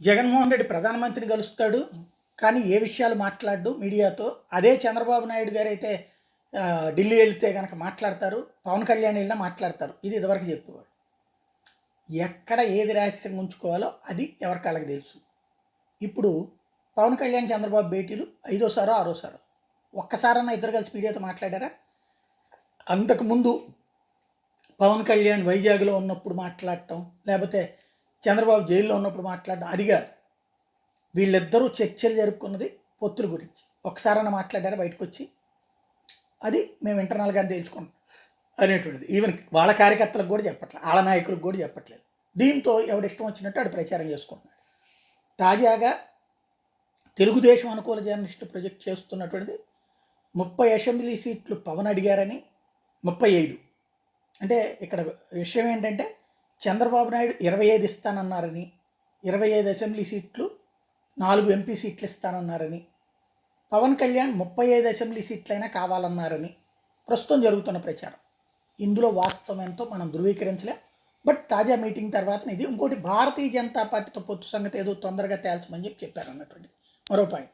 జగన్మోహన్ రెడ్డి ప్రధానమంత్రిని కలుస్తాడు, కానీ ఏ విషయాలు మాట్లాడు మీడియాతో. అదే చంద్రబాబు నాయుడు గారు అయితే ఢిల్లీ వెళ్తే కనుక మాట్లాడతారు, పవన్ కళ్యాణ్ వెళ్ళినా మాట్లాడతారు. ఇది ఇదివరకు చెప్పేవాడు. ఎక్కడ ఏది రహస్యంగా ఉంచుకోవాలో అది ఎవరికాళ్ళకి తెలుసు. ఇప్పుడు పవన్ కళ్యాణ్ చంద్రబాబు భేటీలు 5వ సారో 6వ సారో. ఒక్కసారన్నా ఇద్దరు కలిసి మీడియాతో మాట్లాడారా? అంతకుముందు పవన్ కళ్యాణ్ వైజాగ్లో ఉన్నప్పుడు మాట్లాడటం, లేకపోతే చంద్రబాబు జైల్లో ఉన్నప్పుడు మాట్లాడడం, అది కాదు. వీళ్ళిద్దరూ చర్చలు జరుపుకున్నది పొత్తుల గురించి. ఒకసారన్నా మాట్లాడారా బయటకు వచ్చి? అది మేము ఇంటర్నల్గానే తేల్చుకుంటాం అనేటువంటిది. ఈవెన్ వాళ్ళ కార్యకర్తలకు కూడా చెప్పట్లేదు, వాళ్ళ నాయకులకు కూడా చెప్పట్లేదు. దీంతో ఎవడిష్టం వచ్చినట్టు ఆడు ప్రచారం చేసుకుంటున్నాడు. తాజాగా తెలుగుదేశం అనుకూల జర్నలిస్టు ప్రాజెక్ట్ చేస్తున్నటువంటిది 30 అసెంబ్లీ సీట్లు పవన్ అడిగారని, 35. అంటే ఇక్కడ విషయం ఏంటంటే చంద్రబాబు నాయుడు 25 ఇస్తానన్నారని, 25 అసెంబ్లీ సీట్లు, 4 ఎంపీ సీట్లు ఇస్తానన్నారని, పవన్ కళ్యాణ్ 35 అసెంబ్లీ సీట్లైనా కావాలన్నారని ప్రస్తుతం జరుగుతున్న ప్రచారం. ఇందులో వాస్తవం ఎంతో మనం ధృవీకరించలేం. బట్ తాజా మీటింగ్ తర్వాత ఇది. ఇంకోటి, భారతీయ జనతా పార్టీతో పొత్తు సంగతి ఏదో తొందరగా తేల్చమని చెప్పారు అన్నటువంటి మరో పాయింట్.